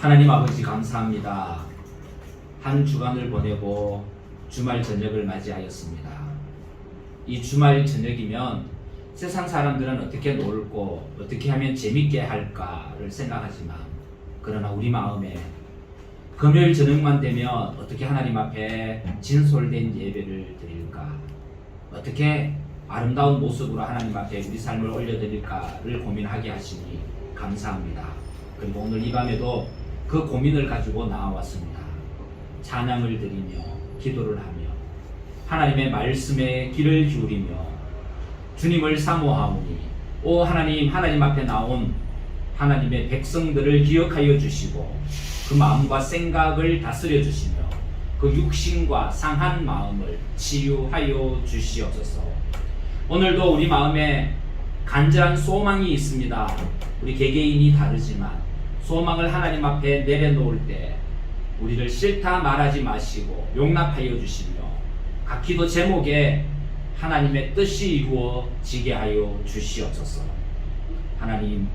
하나님 아버지 감사합니다. 한 주간을 보내고 주말 저녁을 맞이하였습니다. 이 주말 저녁이면 세상 사람들은 어떻게 놀고 어떻게 하면 재밌게 할까를 생각하지만, 그러나 우리 마음에 금요일 저녁만 되면 어떻게 하나님 앞에 진솔된 예배를 드릴까, 어떻게 아름다운 모습으로 하나님 앞에 우리 삶을 올려드릴까를 고민하게 하시니 감사합니다. 그리고 오늘 이 밤에도 그 고민을 가지고 나와왔습니다. 찬양을 드리며 기도를 하며 하나님의 말씀에 귀를 기울이며 주님을 사모하오니, 오 하나님, 하나님 앞에 나온 하나님의 백성들을 기억하여 주시고 그 마음과 생각을 다스려 주시며 그 육신과 상한 마음을 치유하여 주시옵소서. 오늘도 우리 마음에 간절한 소망이 있습니다. 우리 개개인이 다르지만 소망을 하나님 앞에 내려놓을 때 우리를 싫다 말하지 마시고 용납하여 주시며 각 기도 제목에 하나님의 뜻이 이루어지게 하여 주시옵소서. 하나님,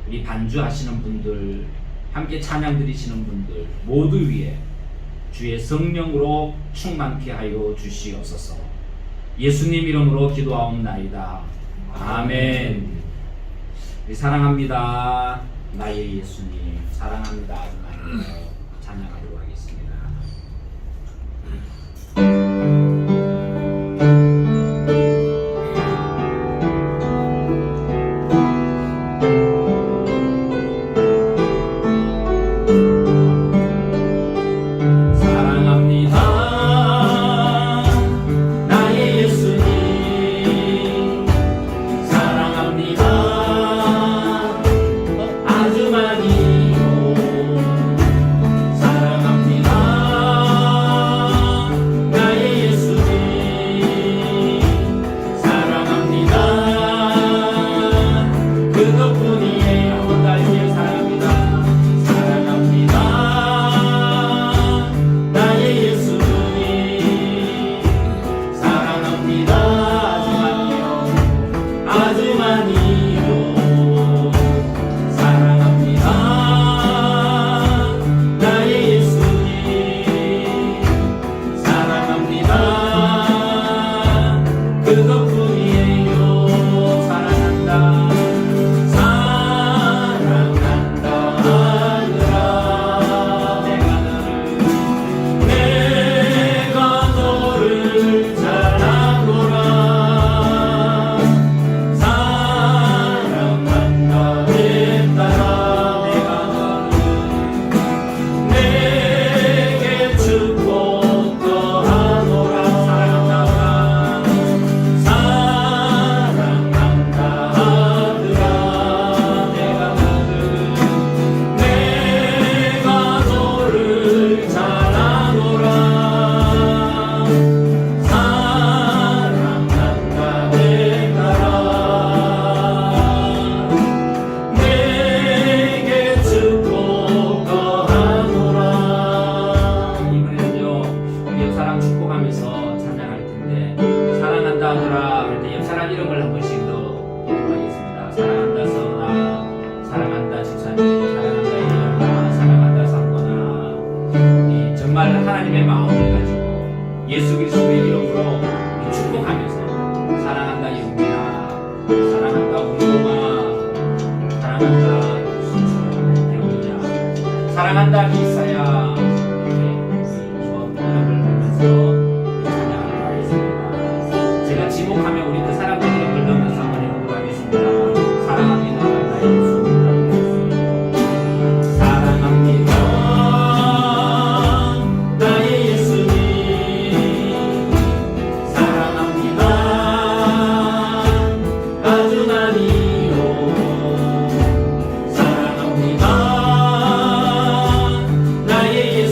우리 반주하시는 분들, 함께 찬양 드리시는 분들 모두 위에 주의 성령으로 충만케 하여 주시옵소서. 예수님 이름으로 기도하옵나이다. 아멘. 우리 사랑합니다. 나의 예수님, 사랑합니다. 아주 찬양하도록 하겠습니다. 하나님의 마음을 가지고 예수 그리스도의 이름으로 축복하면서 사랑한다 영미야, 사랑한다 운동아, 사랑한다 태훈이야, 사랑한다 기사야, 이름을 보면서 찬양을 하겠습니다. 제가 지목하면 우리 그 사람들 이름을 넣으면서 한번 해보도록 하겠습니다. 사랑합니다 나의 예수. 나의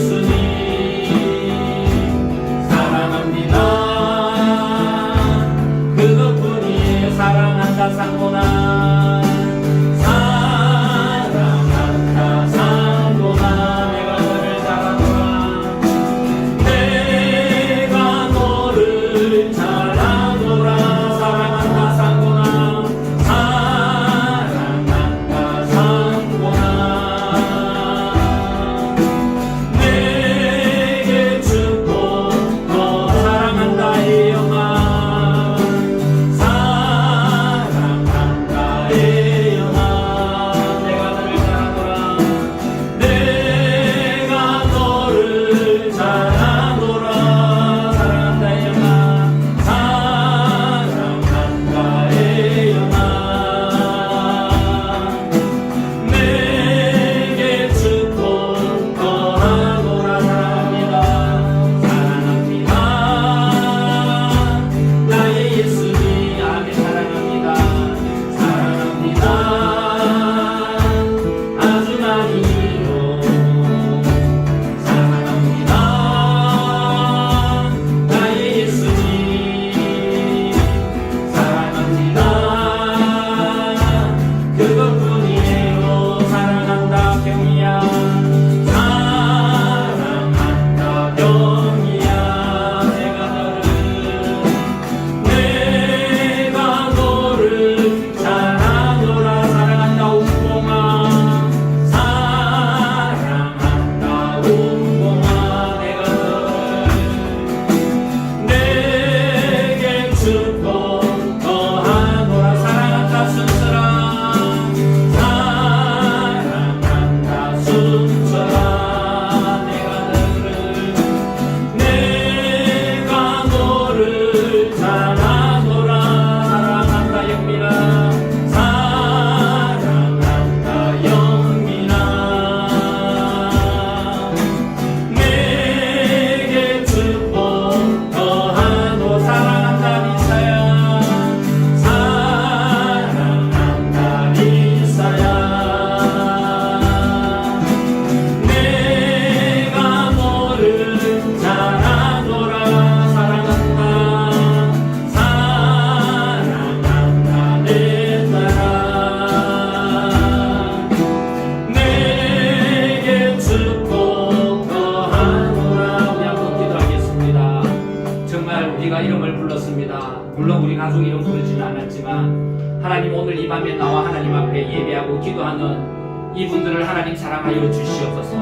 하나님 오늘 이 밤에 나와 하나님 앞에 예배하고 기도하는 이분들을 하나님 사랑하여 주시옵소서.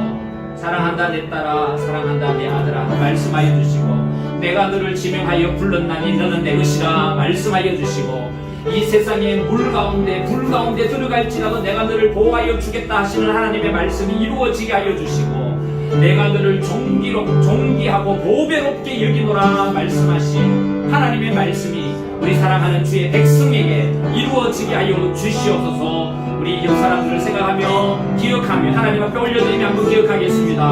사랑한다 내 딸아, 사랑한다 내 아들아 말씀하여 주시고, 내가 너를 지명하여 불렀나니 너는 내 것이라 말씀하여 주시고, 이 세상의 물 가운데 불 가운데 들어갈지라도 내가 너를 보호하여 주겠다 하시는 하나님의 말씀이 이루어지게 하여 주시고, 내가 너를 존귀하고 보배롭게 여기노라 말씀하신 하나님의 말씀이 우리 사랑하는 주의 백성에게 이루어지게 하여 주시옵소서. 우리 옆 사람들을 생각하며 기억하며 하나님 앞에 올려드리며 한번 기억하겠습니다.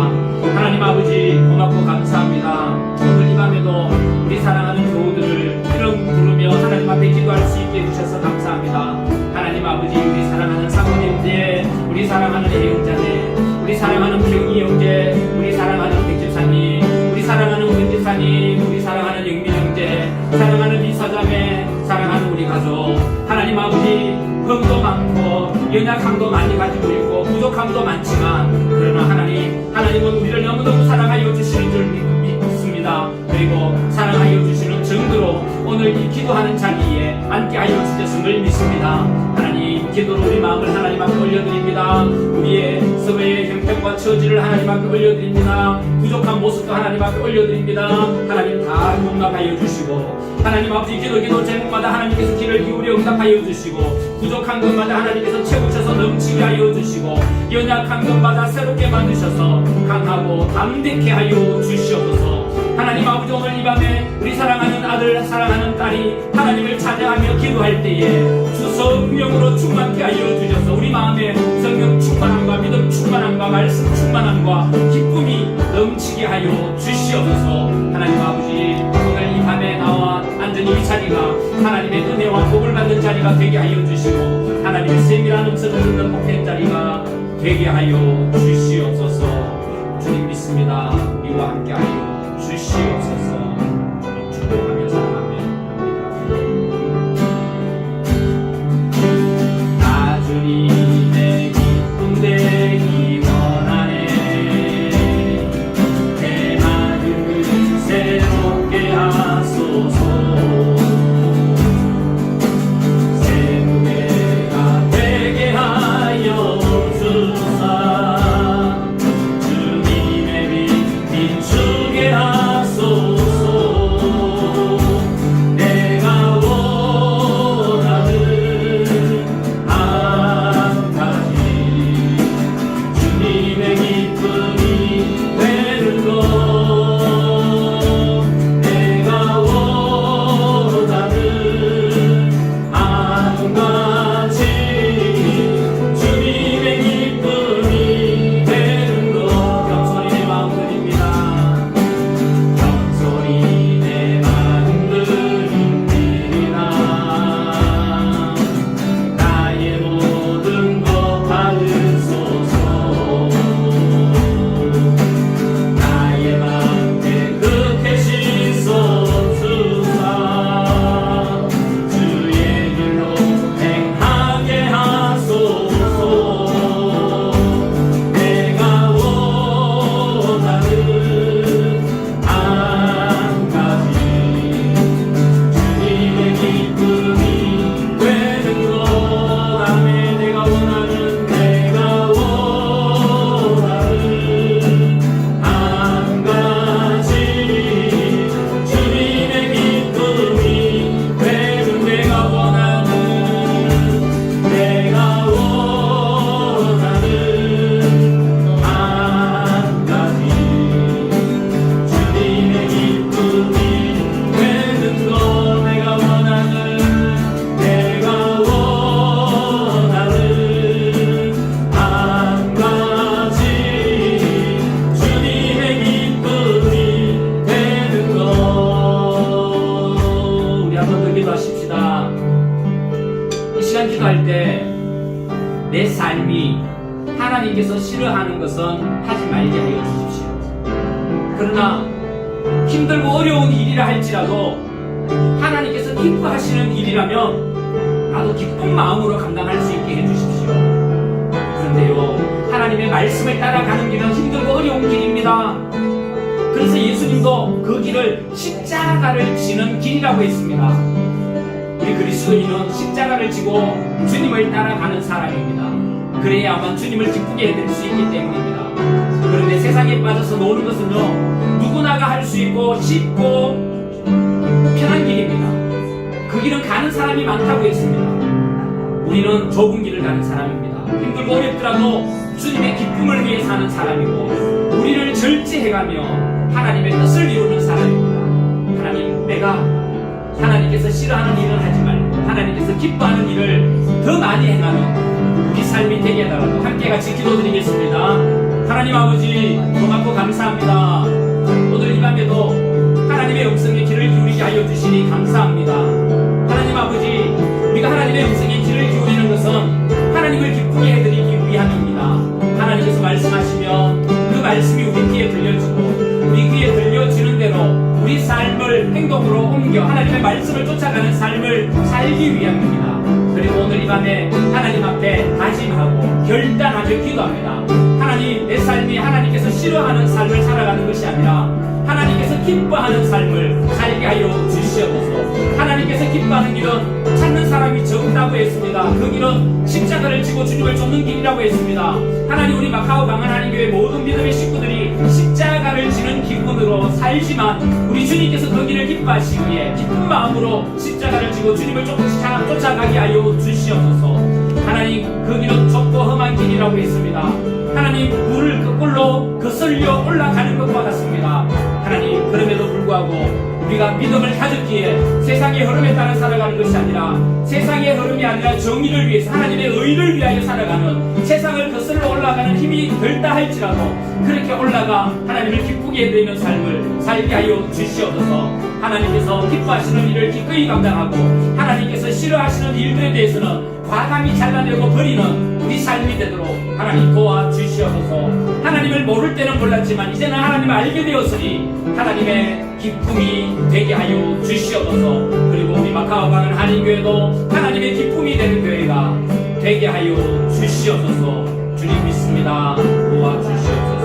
하나님 아버지 고맙고 감사합니다. 오늘 이 밤에도 우리 사랑하는 교우들을 이름 부르며 하나님 앞에 기도할 수 있게 해주셔서 감사합니다. 하나님 아버지 우리 사랑하는 사모님 형제, 우리 사랑하는 애형자네, 우리 사랑하는 병희 형제, 우리 사랑하는 백집사님, 우리 사랑하는 권집사님, 우리 사랑하는 영민 형제, 사랑하는 이사자매, 사랑하는 우리 가족, 하나님 아버지 흠도 많고 연약함도 많이 가지고 있고 부족함도 많지만, 그러나 하나님은 우리를 너무너무 사랑하여 주시는 줄 믿습니다. 그리고 사랑하여 주시는 정도로 오늘 이 기도하는 자리에 앉게 하여 주셨음을 믿습니다. 하나님, 기도로 우리 마음을 하나님 앞에 올려드립니다. 우리의 서로의 형편과 처지를 하나님 앞에 올려드립니다. 부족한 모습도 하나님 앞에 올려드립니다. 하나님 다 용납하여 주시고, 하나님 아버지 기도 제목마다 하나님께서 귀를 기울여 응답하여 주시고, 부족한 것마다 하나님께서 채우셔서 넘치게 하여 주시고, 연약한 것마다 새롭게 만드셔서 강하고 담대케 하여 주시옵소서. 하나님 아버지 오늘 이 밤에 우리 사랑하는 아들 사랑하는 딸이 하나님을 찬양하며 기도할 때에 주 성령으로 충만케 하여 주셔서 우리 마음에 성령 충만함과 믿음 충만함과 말씀 충만함과 기쁨이 넘치게 하여 주시옵소서. 하나님 아버지 오늘 이 밤에 나와 앉은 이 자리가 하나님의 은혜와 복을 받는 자리가 되게 하여 주시고, 하나님의 세밀한 음성을 듣는 복된 자리가 되게 하여 주시옵소서. 주님 믿습니다. 우리와 함께 하여 주시옵소서. 축복하며 사랑하며 합니다. 나 주님의 기쁨 되기 원하네. 내 마음을 새롭게 하소서. 새 무게가 되게 하여 주사. 주님의 빛 비추게 하소서. 내가 원하는 한 가지, 주님의 기쁨이 되는 것. 내가 원하는 한 가지, 주님의 기쁨이 되는 것. 경솔히 내 마음 드립니다. 경솔히 내 마음 드립니다. 나의 모든 것 받으소서. 나의 맘 깨끗해 씻어주사. 주의 길로 행하게 하소서. 내가 원하는 한 가지, 주님의 기쁨이 되는 것. 아멘. 내가 원하는 한 가지, 주님의 기쁨이 되는. 내가 원하는 한 가지, 주님의 기쁨이 되는 것. 내가 원하는 한 가지, 주님의 기쁨이 되는 것. 우리 한번 더 기도하십시다. 이 시간 기도할 때 내 삶이 하나님께서 싫어하는 것은 하지 말게 하여 주십시오. 그러나 힘들고 어려운 일이라 할지라도 하나님께서 기뻐하시는 일이라면 나도 기쁜 마음으로 감당할 수 있게 해주십시오. 그런데요, 하나님의 말씀을 따라가는 길은 힘들고 어려운 길입니다. 그래서 예수님도 그 길을 십자가를 지는 길이라고 했습니다. 우리 그리스도인은 십자가를 지고 주님을 따라가는 사람입니다. 그래야만 주님을 기쁘게 해드릴 수 있기 때문입니다. 그런데 세상에 빠져서 노는 것은요, 누구나가 할 수 있고 쉽고 편한 길입니다. 그 길은 가는 사람이 많다고 했습니다. 우리는 좁은 길을 가는 사람입니다. 힘들고 어렵더라도 주님의 기쁨을 위해 사는 사람이고, 우리를 절제해가며 하나님의 뜻을 이루는 사람입니다. 하나님, 내가 하나님께서 싫어하는 일을 하지 말고 하나님께서 기뻐하는 일을 더 많이 행하는 우리 삶이 되게 해달라고 함께 같이 기도드리겠습니다. 하나님 아버지, 고맙고 감사합니다. 오늘 이 밤에도 하나님의 음성에 귀를 기울이게 하여 주시니 감사합니다. 하나님 아버지, 우리가 하나님의 음성에 귀를 기울이는 것은 하나님을 기쁘게 해드리기 위함입니다. 하나님께서 말씀하시면 그 말씀이 우리 귀에 들려지고, 우리 귀에 들려지는 대로 우리 삶을 행동으로 옮겨 하나님의 말씀을 쫓아가는 삶을 살기 위함입니다. 그리고 오늘 이 밤에 하나님 앞에 다짐하고 결단하며 기도합니다. 하나님, 내 삶이 하나님께서 싫어하는 삶을 살아가는 것이 아니라 하나님께서 기뻐하는 삶을 살게 하여 주시옵소서. 하나님께서 기뻐하는 길은 찾는 사람이 적다고 했습니다. 그 길은 십자가를 지고 주님을 쫓는 길이라고 했습니다. 하나님, 우리 마카오 강한 하나님교회 모든 믿음의 식구들이 십자가를 지는 기분으로 살지만 우리 주님께서 그 길을 기뻐하시기에 기쁜 마음으로 십자가를 지고 주님을 쫓아가게 하여 주시옵소서. 하나님, 그 길은 좁고 험한 길이라고 했습니다. 하나님, 물을 거꾸로 거슬려 올라가는 것과 같습니다. 하나님, 그럼에도 불구하고 우리가 믿음을 가졌기에 세상의 흐름에 따라 살아가는 것이 아니라, 세상의 흐름이 아니라 정의를 위해서 하나님의 의를 위하여 살아가는, 세상을 거슬러 올라가는 힘이 덜다 할지라도 그렇게 올라가 하나님을 기쁘게 해드리는 삶을 살게 하여 주시옵소서. 하나님께서 기뻐하시는 일을 기꺼이 감당하고 하나님께서 싫어하시는 일들에 대해서는 과감히 잘라내고 버리는 우리 삶이 되도록 하나님 도와주시옵소서. 하나님을 모를 때는 몰랐지만 이제는 하나님을 알게 되었으니 하나님의 기쁨이 되게 하여 주시옵소서. 그리고 우리 마카오 가는 한인교회도 하나님의 기쁨이 되는 교회가 되게 하여 주시옵소서. 주님 믿습니다. 도와주시옵소서.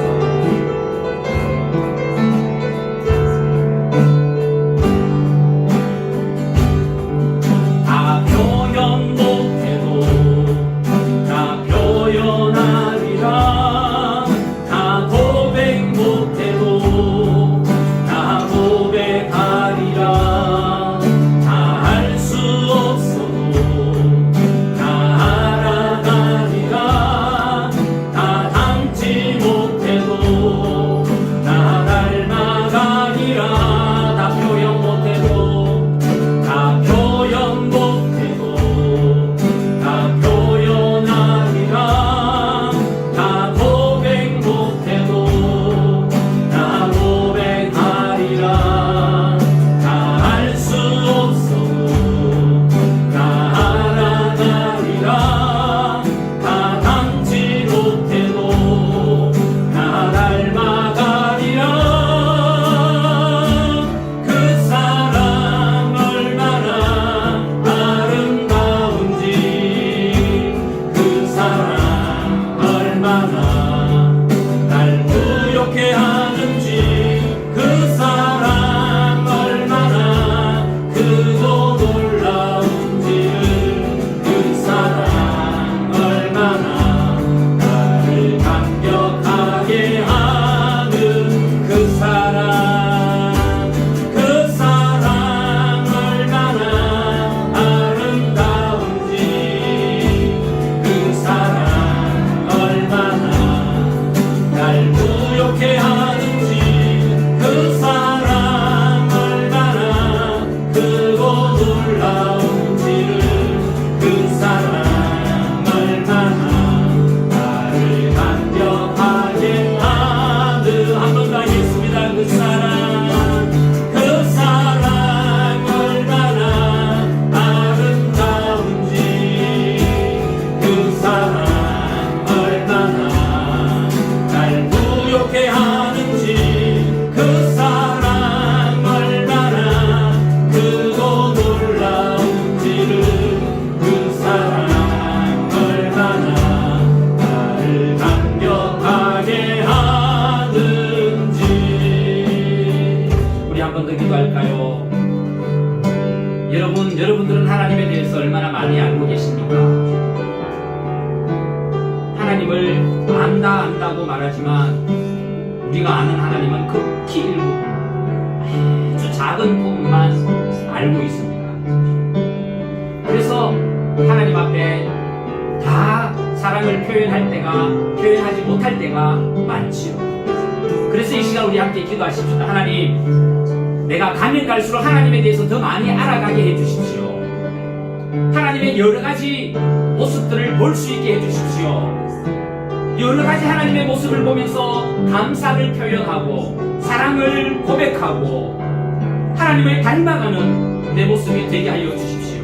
여러분들은 하나님에 대해서 얼마나 많이 알고 계십니까? 하나님을 안다고 말하지만 우리가 아는 하나님은 극히 일부, 아주 작은 부분만 알고 있습니다. 그래서 하나님 앞에 다 사랑을 표현하지 못할 때가 많지요. 그래서 이 시간 우리 함께 기도하십시다. 하나님, 내가 가면 갈수록 하나님에 대해서 더 많이 알아가게 해주십시오. 하나님의 여러 가지 모습들을 볼 수 있게 해주십시오. 여러 가지 하나님의 모습을 보면서 감사를 표현하고 사랑을 고백하고 하나님을 닮아가는 내 모습이 되게 하여 주십시오.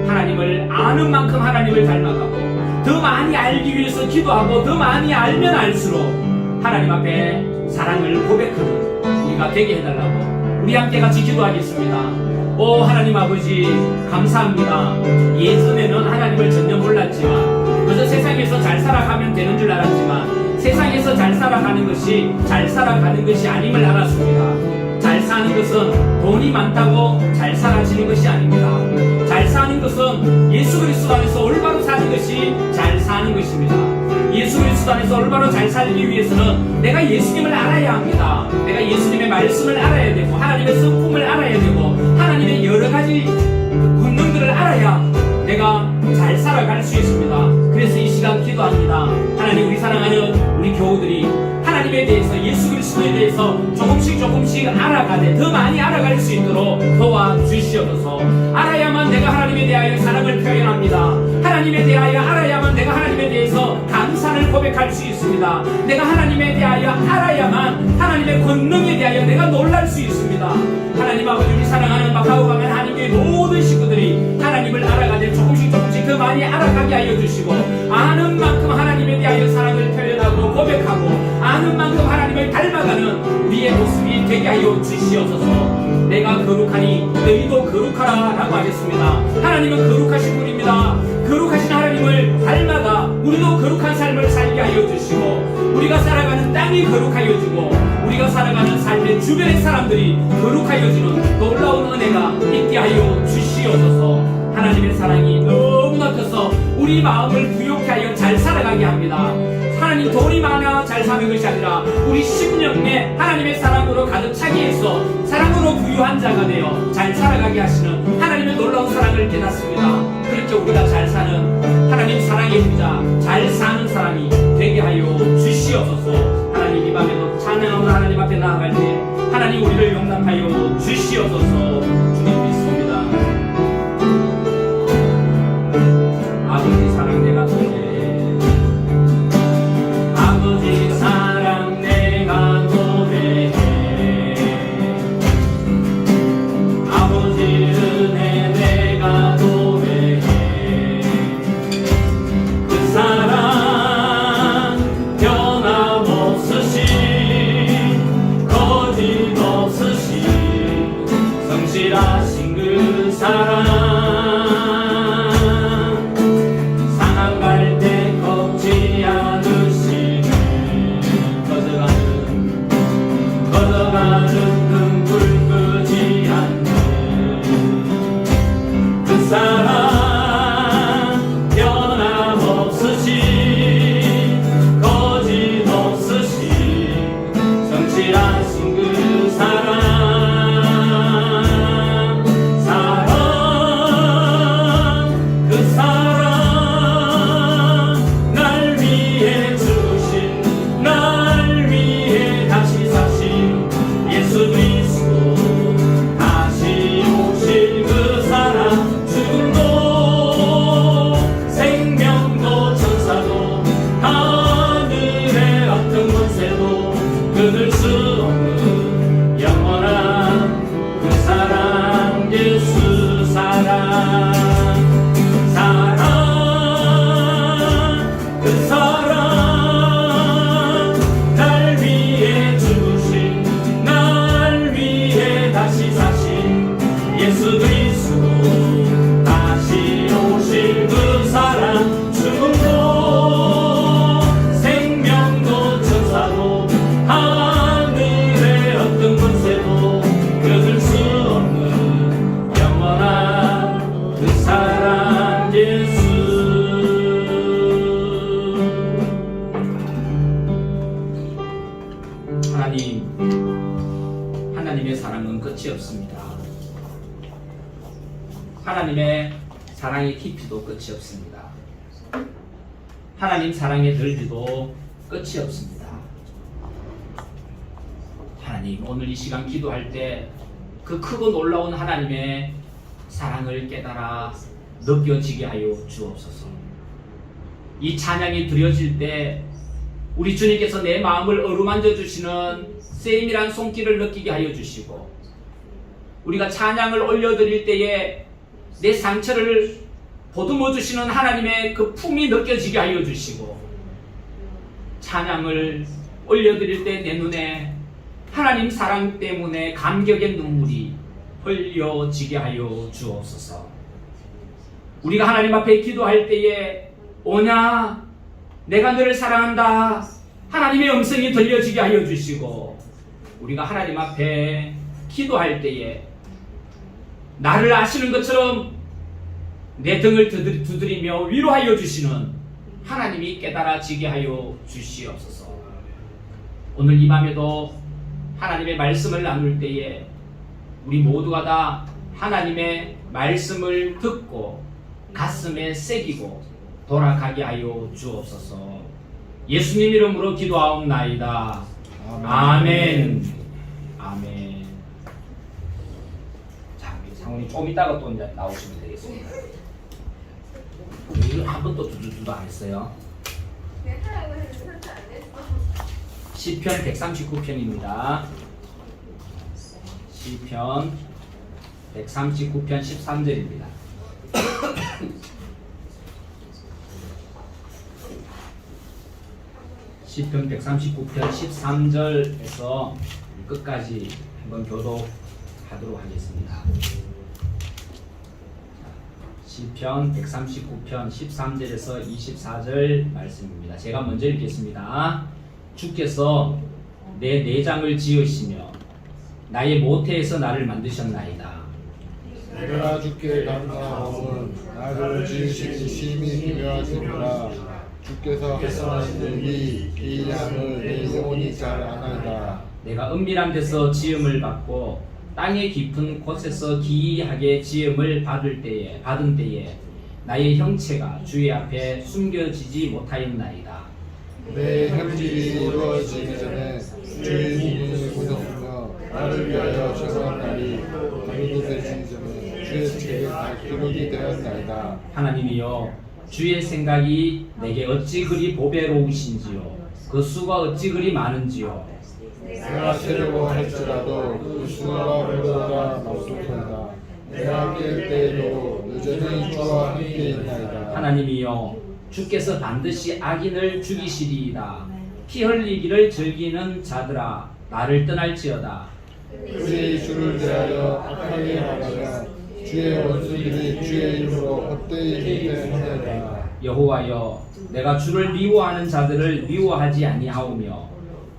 하나님을 아는 만큼 하나님을 닮아가고 더 많이 알기 위해서 기도하고 더 많이 알면 알수록 하나님 앞에 사랑을 고백하는 우리가 되게 해달라고 우리 함께 같이 기도하겠습니다. 오 하나님 아버지, 감사합니다. 예전에는 하나님을 전혀 몰랐지만 그저 세상에서 잘 살아가면 되는 줄 알았지만 세상에서 잘 살아가는 것이 아님을 알았습니다. 잘 사는 것은 돈이 많다고 잘 살아지는 것이 아닙니다. 잘 사는 것은 예수 그리스도 안에서 올바로 사는 것이 잘 사는 것입니다. 예수 그리스도 안에서 올바로 잘 살기 위해서는 내가 예수님을 알아야 합니다. 내가 예수님의 말씀을 알아야 되고 하나님의 성품을 알아야 되고 하나님의 여러 가지 권능들을 알아야 내가 잘 살아갈 수 있습니다. 그래서 이 시간 기도합니다. 하나님, 우리 사랑하는 우리 교우들이 하나님에 대해서, 예수 그리스도에 대해서 조금씩 알아가되 더 많이 알아갈 수 있도록 도와주시옵소서. 알아야만 내가 하나님에 대하여 사랑을 표현합니다. 하나님에 대하여 알아야만 내가 하나님에 대해서 감사를 고백할 수 있습니다. 내가 하나님에 대하여 알아야만 하나님의 권능에 대하여 내가 놀랄 수 있습니다. 하나님 아버지, 우리 사랑하는 마카오방한 하나님의 모든 식구들이 하나님을 알아가되 조금씩 더 많이 알아가게 하여 주시고 아는 만큼 하나님에 대하여 사랑을 표현하고 고백하고 아는 만큼 하나님을 닮아가는 우리의 모습이 되게 하여 주시옵소서. 내가 거룩하니 너희도 거룩하라 라고 하셨습니다. 하나님은 거룩하신 분입니다. 거룩하신 하나님을 닮아가 우리도 거룩한 삶을 살게 하여 주시고 우리가 살아가는 땅이 거룩하여지고 우리가 살아가는 삶의 주변의 사람들이 거룩하여지는 놀라운 은혜가 있게 하여 주시옵소서. 하나님의 사랑이 너무나 커서 우리 마음을 부욕해 하여 잘 살아가게 합니다. 하나님, 돈이 많아 잘 사는 것이 아니라 우리 심령에 하나님의 사랑으로 가득 차게 해서 사랑으로 부유한 자가 되어 잘 살아가게 하시는 하나님의 놀라운 사랑을 깨닫습니다. 그렇게 우리가 잘 사는 하나님 사랑의 부자, 잘 사는 사람이 되게 하여 주시옵소서. 하나님, 이 밤에도 찬양하며 하나님 앞에 나아갈 때 하나님 우리를 용납하여 주시옵소서. 주님 믿습니다. 아버지 사랑 내가 고백해, 아버지 사랑 내가 고백해, 아버지 은혜 내가 고백해. 그 사랑 변함없으신 거짓 없으신 성실하신 그 사랑, 끝이 없습니다. 하나님의 사랑의 깊이도 끝이 없습니다. 하나님 사랑의 넓이도 끝이 없습니다. 하나님, 오늘 이 시간 기도할 때 그 크고 놀라운 하나님의 사랑을 깨달아 느껴지게 하여 주옵소서. 이 찬양이 드려질 때 우리 주님께서 내 마음을 어루만져 주시는 세임이란 손길을 느끼게 하여 주시고, 우리가 찬양을 올려드릴 때에 내 상처를 보듬어 주시는 하나님의 그 품이 느껴지게 하여 주시고, 찬양을 올려드릴 때 내 눈에 하나님 사랑 때문에 감격의 눈물이 흘려지게 하여 주옵소서. 우리가 하나님 앞에 기도할 때에 오냐 내가 너를 사랑한다 하나님의 음성이 들려지게 하여 주시고, 우리가 하나님 앞에 기도할 때에 나를 아시는 것처럼 내 등을 두드리며 위로하여 주시는 하나님이 깨달아지게 하여 주시옵소서. 오늘 이 밤에도 하나님의 말씀을 나눌 때에 우리 모두가 다 하나님의 말씀을 듣고 가슴에 새기고 돌아가게 하여 주옵소서. 예수님 이름으로 기도하옵나이다. 아멘. 아멘. 자, 상훈이 좀 이따가 또 이제 나오시면 되겠습니다. 이거 한 번도 두두두도 안 했어요. 시편 139편입니다. 시편 139편 13절입니다. 시편 139편 13절에서 끝까지 한번 교독하도록 하겠습니다. 시편 139편 13절에서 24절 말씀입니다. 제가 먼저 읽겠습니다. 주께서 내 내장을 지으시며 나의 모태에서 나를 만드셨나이다. 내가 주께 감사함은 나를 지으신 심히 기묘하시니라. 주께서 하시는 일이 기이함을 내 영혼이 잘 아나이다. 내가 은밀한 데서 지음을 받고 땅의 깊은 곳에서 기이하게 지음을 받은 때에 나의 형체가 주의 앞에 숨겨지지 못하였나이다. 내 형질이 이루어지기 전에 주의 눈을 보셨으며 나를 위하여 정한 날이 이루어지기 전에 주의 책에 다 기록이 되었나이다. 하나님이여, 주의 생각이 내게 어찌 그리 보배로우신지요, 그 수가 어찌 그리 많은지요. 내가 세려고 할지라도 그 수가 물보다 많소이다. 내가 깰 때에도 여전히 주와 함께 있나이다. 하나님이여, 주께서 반드시 악인을 죽이시리이다. 피 흘리기를 즐기는 자들아, 나를 떠날지어다. 그들이 주를 대하여 악하게 말하며 주의 원수들이 주의 이름으로 헛되이 행하느니라. 여호와여, 내가 주를 미워하는 자들을 미워하지 아니하오며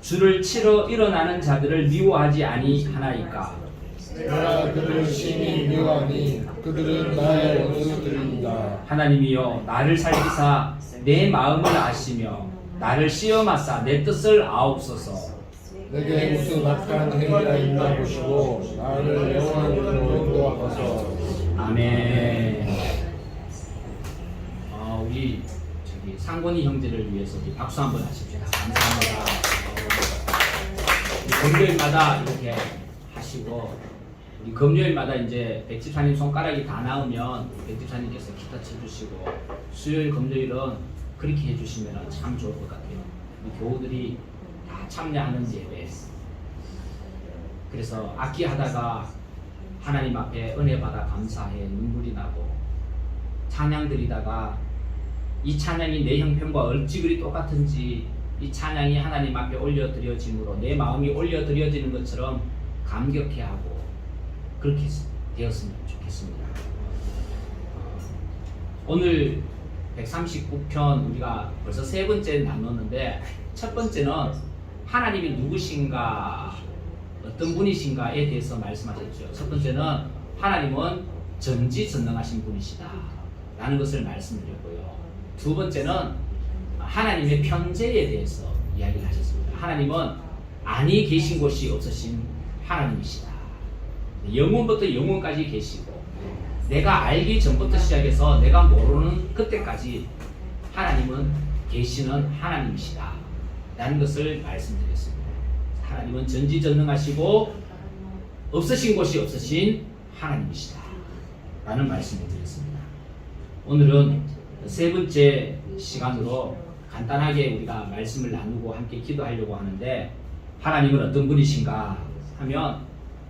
주를 치러 일어나는 자들을 미워하지 아니하나이까. 내가 그들을 심히 미워하니 그들은 나의 원수들이니라. 하나님이여, 나를 살피사 내 마음을 아시며 나를 시험하사 내 뜻을 아옵소서. 내게 무슨 악한 행위가 있나 보시고 나를 영원으로 인도하소서. 아멘. 우리 상권이 형제를 위해서 박수 한번 하십시다. 감사합니다. 금요일마다 이렇게 하시고, 우리 금요일마다 이제 백집사님 손가락이 다 나오면 백집사님께서 기타 쳐주시고, 수요일 금요일은 그렇게 해주시면 참 좋을 것 같아요. 우리 교우들이 다 참여하는 예배. 그래서 악기 하다가 하나님 앞에 은혜 받아 감사해 눈물이 나고, 찬양 드리다가 이 찬양이 내 형편과 어찌 그리 똑같은지 이 찬양이 하나님 앞에 올려드려짐으로 내 마음이 올려드려지는 것처럼 감격해하고 그렇게 되었으면 좋겠습니다. 오늘 139편 우리가 벌써 세 번째 나눴는데, 첫 번째는 하나님이 누구신가, 어떤 분이신가에 대해서 말씀하셨죠. 첫 번째는 하나님은 전지전능하신 분이시다 라는 것을 말씀드렸고요. 두 번째는 하나님의 편재에 대해서 이야기를 하셨습니다. 하나님은 아니 계신 곳이 없으신 하나님이시다. 영원부터 영원까지 계시고 내가 알기 전부터 시작해서 내가 모르는 그때까지 하나님은 계시는 하나님이시다 라는 것을 말씀드렸습니다. 하나님은 전지전능하시고 없으신 곳이 없으신 하나님이시다 라는 말씀을 드렸습니다. 오늘은 세 번째 시간으로 간단하게 우리가 말씀을 나누고 함께 기도하려고 하는데, 하나님은 어떤 분이신가 하면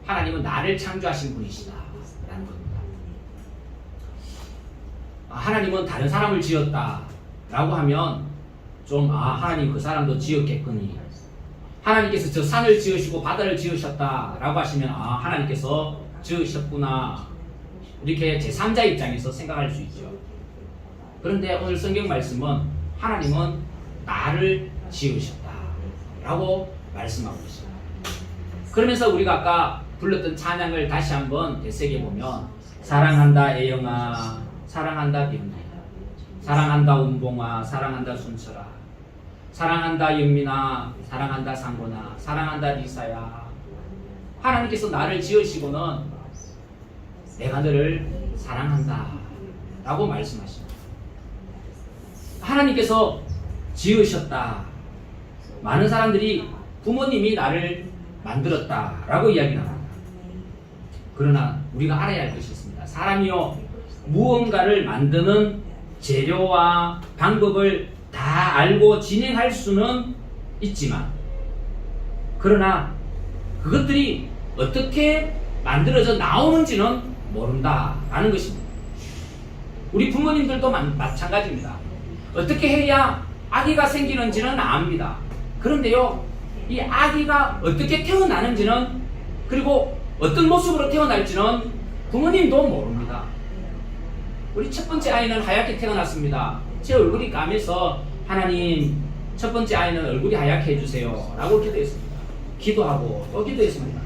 하나님은 나를 창조하신 분이시다 라는 겁니다. 하나님은 다른 사람을 지었다 라고 하면 좀 하나님 그 사람도 지었겠거니, 하나님께서 저 산을 지으시고 바다를 지으셨다 라고 하시면 하나님께서 지으셨구나 이렇게 제3자 입장에서 생각할 수 있죠. 그런데 오늘 성경 말씀은 하나님은 나를 지으셨다 라고 말씀하고 있습니다. 그러면서 우리가 아까 불렀던 찬양을 다시 한번 되새겨보면, 사랑한다 애영아, 사랑한다 병기, 사랑한다 운봉아, 사랑한다 순철아, 사랑한다 영민아, 사랑한다 상고나, 사랑한다 리사야. 하나님께서 나를 지으시고는 내가 너를 사랑한다 라고 말씀하십니다. 하나님께서 지으셨다. 많은 사람들이 부모님이 나를 만들었다 라고 이야기를 합니다. 그러나 우리가 알아야 할 것이 있습니다. 사람이요, 무언가를 만드는 재료와 방법을 다 알고 진행할 수는 있지만, 그러나 그것들이 어떻게 만들어져 나오는지는 모른다라는 것입니다. 우리 부모님들도 마찬가지입니다. 어떻게 해야 아기가 생기는지는 압니다. 그런데요, 이 아기가 어떻게 태어나는지는, 그리고 어떤 모습으로 태어날지는 부모님도 모릅니다. 우리 첫 번째 아이는 하얗게 태어났습니다. 제 얼굴이 까매서 하나님 첫 번째 아이는 얼굴이 하얗게 해주세요 라고 기도했습니다. 기도하고 또 기도했습니다.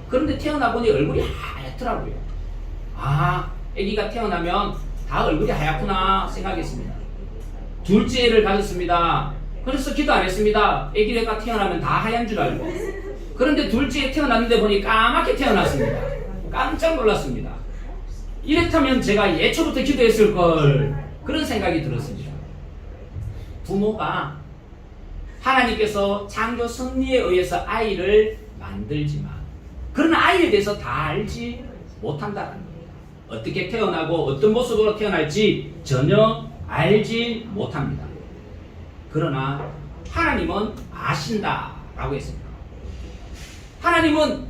그런데 태어나 보니 얼굴이 하얗더라고요. 아기가 태어나면 다 얼굴이 하얗구나 생각했습니다. 둘째를 가졌습니다. 그래서 기도 안 했습니다. 아기가 태어나면 다 하얀 줄 알고. 그런데 둘째 태어났는데 보니 까맣게 태어났습니다. 깜짝 놀랐습니다. 이랬다면 제가 예초부터 기도했을 걸, 그런 생각이 들었습니다. 부모가 하나님께서 창조 섭리에 의해서 아이를 만들지만, 그런 아이에 대해서 다 알지 못한다는 겁니다. 어떻게 태어나고 어떤 모습으로 태어날지 전혀 알지 못합니다. 그러나 하나님은 아신다라고 했습니다. 하나님은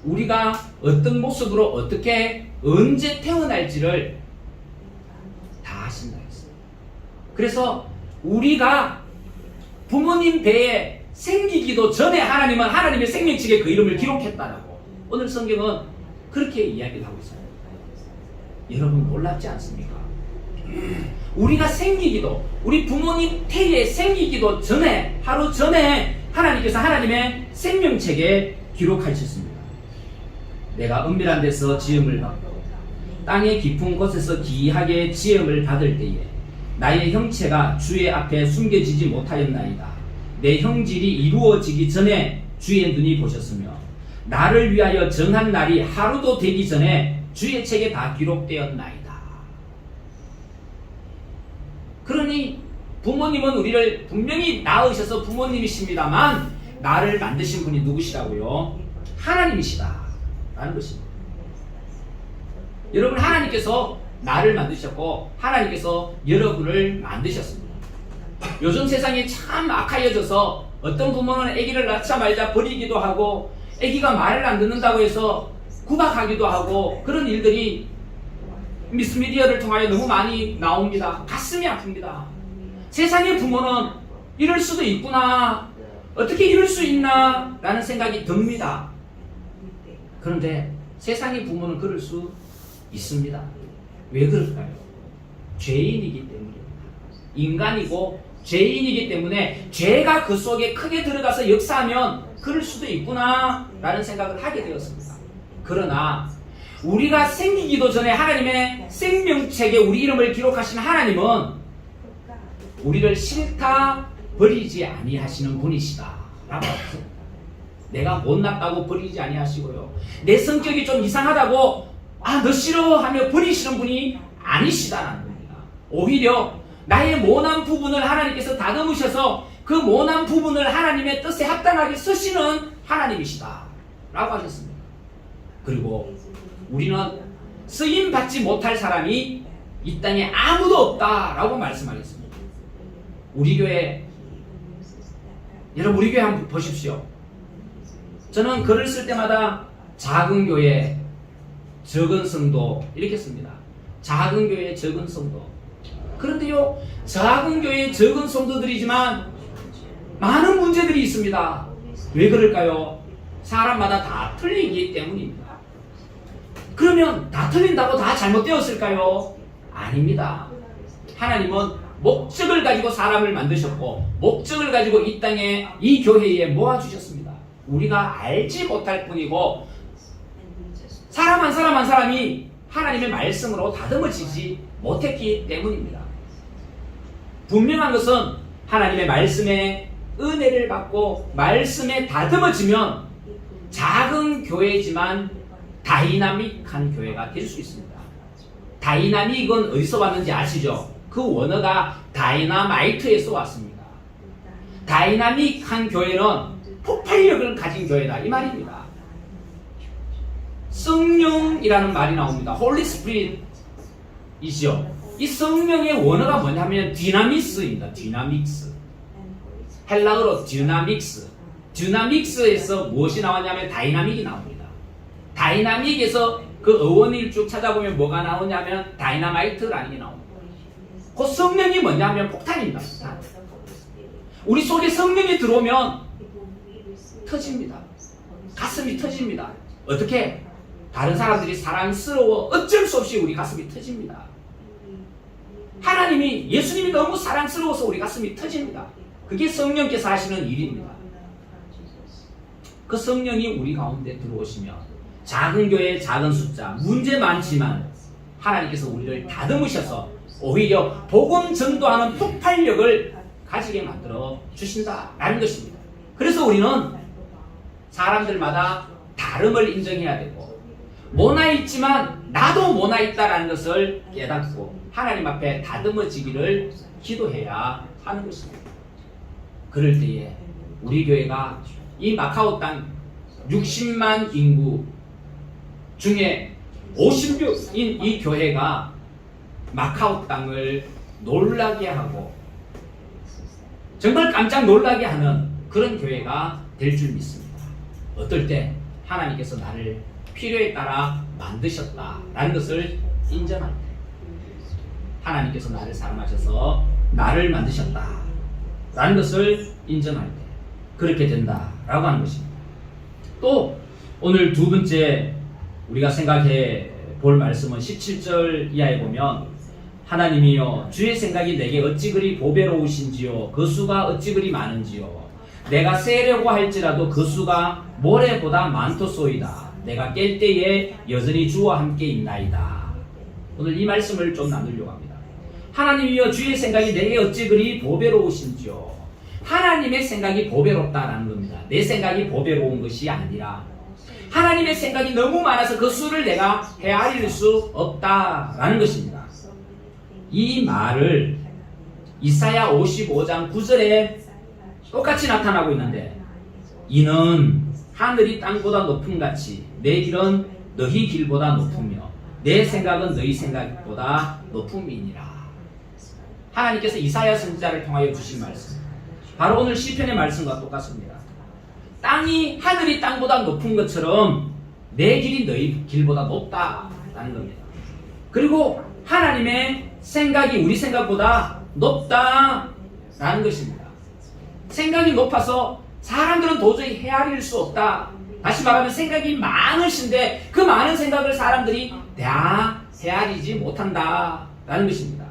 우리가 어떤 모습으로 어떻게 언제 태어날지를 다 아신다 했습니다. 그래서 우리가 부모님 배에 생기기도 전에 하나님은 하나님의 생명책에 그 이름을 기록했다라고 오늘 성경은 그렇게 이야기를 하고 있습니다. 여러분 놀랍지 않습니까? 우리가 생기기도, 우리 부모님 태에 생기기도 전에, 하루 전에 하나님께서 하나님의 생명책에 기록하셨습니다. 내가 은밀한 데서 지음을 받고 땅의 깊은 곳에서 기이하게 지음을 받을 때에 나의 형체가 주의 앞에 숨겨지지 못하였나이다. 내 형질이 이루어지기 전에 주의 눈이 보셨으며 나를 위하여 정한 날이 하루도 되기 전에 주의 책에 다 기록되었나이다. 그러니 부모님은 우리를 분명히 낳으셔서 부모님이십니다만, 나를 만드신 분이 누구시라고요? 하나님이시다 라는 것입니다. 여러분, 하나님께서 나를 만드셨고 하나님께서 여러분을 만드셨습니다. 요즘 세상이 참 악하여져서 어떤 부모는 아기를 낳자마자 버리기도 하고, 아기가 말을 안 듣는다고 해서 구박하기도 하고, 그런 일들이 미스미디어를 통하여 너무 많이 나옵니다. 가슴이 아픕니다. 세상의 부모는 이럴 수도 있구나, 어떻게 이럴 수 있나 라는 생각이 듭니다. 그런데 세상의 부모는 그럴 수 있습니다. 왜 그럴까요? 죄인이기 때문입니다. 인간이고 죄인이기 때문에 죄가 그 속에 크게 들어가서 역사하면 그럴 수도 있구나 라는 생각을 하게 되었습니다. 그러나 우리가 생기기도 전에 하나님의 생명책에 우리 이름을 기록하신 하나님은 우리를 싫다 버리지 아니하시는 분이시다 라고 하셨습니다. 내가 못났다고 버리지 아니하시고요. 내 성격이 좀 이상하다고 너 싫어하며 버리시는 분이 아니시다라는 겁니다. 오히려 나의 모난 부분을 하나님께서 다듬으셔서 그 모난 부분을 하나님의 뜻에 합당하게 쓰시는 하나님이시다 라고 하셨습니다. 그리고 우리는 쓰임받지 못할 사람이 이 땅에 아무도 없다라고 말씀하셨습니다. 우리 교회, 여러분 우리 교회 한번 보십시오. 저는 글을 쓸 때마다 작은 교회, 적은 성도 이렇게 씁니다. 작은 교회, 적은 성도. 그런데요, 작은 교회, 적은 성도들이지만 많은 문제들이 있습니다. 왜 그럴까요? 사람마다 다 틀리기 때문입니다. 그러면 다 틀린다고 다 잘못되었을까요? 아닙니다. 하나님은 목적을 가지고 사람을 만드셨고 목적을 가지고 이 땅에 이 교회에 모아주셨습니다. 우리가 알지 못할 뿐이고 사람 한 사람 한 사람이 하나님의 말씀으로 다듬어지지 못했기 때문입니다. 분명한 것은 하나님의 말씀에 은혜를 받고 말씀에 다듬어지면 작은 교회지만 다이나믹한 교회가 될 수 있습니다. 다이나믹은 어디서 왔는지 아시죠? 그 원어가 다이나마이트에서 왔습니다. 다이나믹한 교회는 폭발력을 가진 교회다 이 말입니다. 성령이라는 말이 나옵니다. 홀리 스피릿이죠. 이 성령의 원어가 뭐냐면 디나미스입니다. 디나믹스. 헬라어로 디나믹스. 디나믹스에서 무엇이 나왔냐면 다이나믹이 나옵니다. 다이나믹에서 그 어원을 쭉 찾아보면 뭐가 나오냐면 다이나마이트라는 게 나옵니다. 그 성령이 뭐냐면 폭탄입니다. 폭탄. 우리 속에 성령이 들어오면 터집니다. 가슴이 터집니다. 어떻게? 다른 사람들이 사랑스러워 어쩔 수 없이 우리 가슴이 터집니다. 하나님이 예수님이 너무 사랑스러워서 우리 가슴이 터집니다. 그게 성령께서 하시는 일입니다. 그 성령이 우리 가운데 들어오시면 작은 교회 작은 숫자 문제 많지만 하나님께서 우리를 다듬으셔서 오히려 복음 전도하는 폭발력을 가지게 만들어 주신다라는 것입니다. 그래서 우리는 사람들마다 다름을 인정해야 되고 모나있지만 나도 모나있다라는 것을 깨닫고 하나님 앞에 다듬어지기를 기도해야 하는 것입니다. 그럴 때에 우리 교회가 이 마카오 땅 60만 인구 중에 50명인 이 교회가 마카오 땅을 놀라게 하고 정말 깜짝 놀라게 하는 그런 교회가 될 줄 믿습니다. 어떨 때 하나님께서 나를 필요에 따라 만드셨다라는 것을 인정할 때 하나님께서 나를 사랑하셔서 나를 만드셨다라는 것을 인정할 때 그렇게 된다라고 하는 것입니다. 또 오늘 두 번째 우리가 생각해 볼 말씀은 17절 이하에 보면 하나님이여 주의 생각이 내게 어찌 그리 보배로우신지요 그 수가 어찌 그리 많은지요 내가 세려고 할지라도 그 수가 모래보다 많도소이다 내가 깰 때에 여전히 주와 함께 있나이다. 오늘 이 말씀을 좀 나누려고 합니다. 하나님이여 주의 생각이 내게 어찌 그리 보배로우신지요. 하나님의 생각이 보배롭다라는 겁니다. 내 생각이 보배로운 것이 아니라 하나님의 생각이 너무 많아서 그 수를 내가 헤아릴 수 없다라는 것입니다. 이 말을 이사야 55장 9절에 똑같이 나타나고 있는데 이는 하늘이 땅보다 높음같이 내 길은 너희 길보다 높으며 내 생각은 너희 생각보다 높음이니라. 하나님께서 이사야 선지자를 통하여 주신 말씀 바로 오늘 시편의 말씀과 똑같습니다. 땅이 하늘이 땅보다 높은 것처럼 내 길이 너희 길보다 높다라는 겁니다. 그리고 하나님의 생각이 우리 생각보다 높다라는 것입니다. 생각이 높아서 사람들은 도저히 헤아릴 수 없다. 다시 말하면 생각이 많으신데 그 많은 생각을 사람들이 다 헤아리지 못한다라는 것입니다.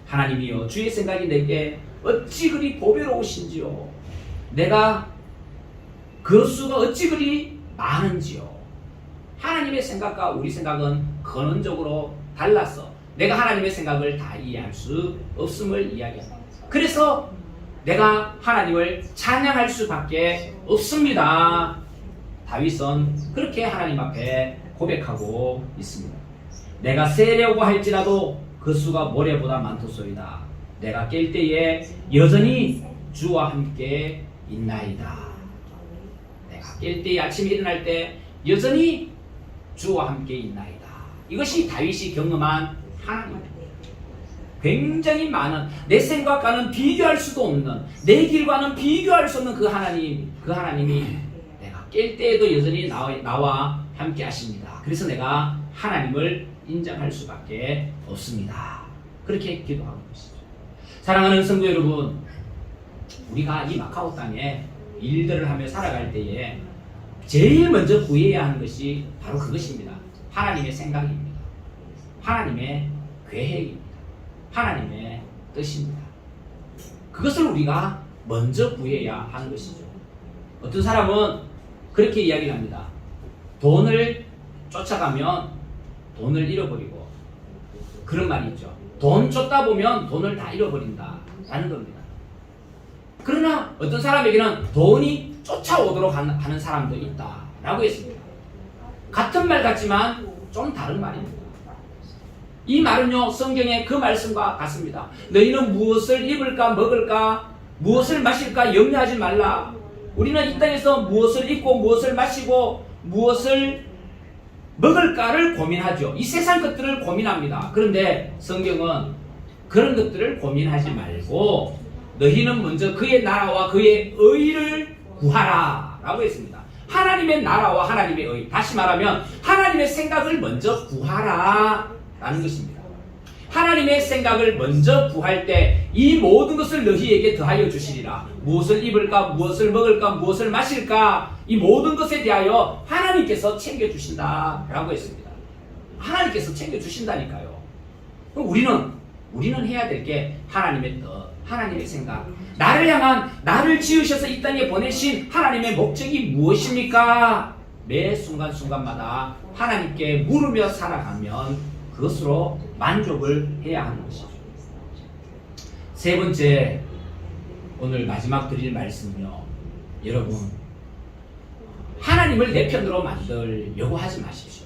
하나님이여 주의 생각이 내게 어찌 그리 보배로우신지요 내가 그 수가 어찌 그리 많은지요. 하나님의 생각과 우리 생각은 근원적으로 달라서 내가 하나님의 생각을 다 이해할 수 없음을 이야기합니다. 그래서 내가 하나님을 찬양할 수밖에 없습니다 다윗은 그렇게 하나님 앞에 고백하고 있습니다. 내가 세려고 할지라도 그 수가 모래보다 많도소이다. 내가 깰 때에 여전히 주와 함께 있나이다. 내가 깰 때에 아침에 일어날 때 여전히 주와 함께 있나이다. 이것이 다윗이 경험한 하나님입니다. 굉장히 많은, 내 생각과는 비교할 수도 없는, 내 길과는 비교할 수 없는 그 하나님이 내가 깰 때에도 여전히 나와 함께 하십니다. 그래서 내가 하나님을 인정할 수밖에 없습니다. 그렇게 기도하는 것이죠. 사랑하는 성도 여러분, 우리가 이 마카오 땅에 일들을 하며 살아갈 때에 제일 먼저 구해야 하는 것이 바로 그것입니다. 하나님의 생각입니다. 하나님의 계획입니다. 하나님의 뜻입니다. 그것을 우리가 먼저 구해야 하는 것이죠. 어떤 사람은 그렇게 이야기를 합니다. 돈을 쫓아가면 돈을 잃어버리고, 그런 말이 있죠. 돈 쫓다 보면 돈을 다 잃어버린다 라는 겁니다. 그러나 어떤 사람에게는 돈이 쫓아오도록 하는 사람도 있다 라고 했습니다. 같은 말 같지만 좀 다른 말입니다. 이 말은요, 성경의 그 말씀과 같습니다. 너희는 무엇을 입을까 먹을까 무엇을 마실까 염려하지 말라. 우리는 이 땅에서 무엇을 입고 무엇을 마시고 무엇을 먹을까를 고민하죠. 이 세상 것들을 고민합니다. 그런데 성경은 그런 것들을 고민하지 말고 너희는 먼저 그의 나라와 그의 의를 구하라 라고 했습니다. 하나님의 나라와 하나님의 의, 다시 말하면 하나님의 생각을 먼저 구하라 라는 것입니다. 하나님의 생각을 먼저 구할 때 이 모든 것을 너희에게 더하여 주시리라. 무엇을 입을까, 무엇을 먹을까, 무엇을 마실까, 이 모든 것에 대하여 하나님께서 챙겨주신다 라고 했습니다. 하나님께서 챙겨주신다니까요. 그럼 우리는 해야 될 게 하나님의 뜻, 하나님의 생각, 나를 향한, 나를 지으셔서 이 땅에 보내신 하나님의 목적이 무엇입니까? 매 순간순간마다 하나님께 물으며 살아가면 그것으로 만족을 해야 하는 것이죠. 세 번째, 오늘 마지막 드릴 말씀은요, 여러분, 하나님을 내 편으로 만들려고 하지 마십시오.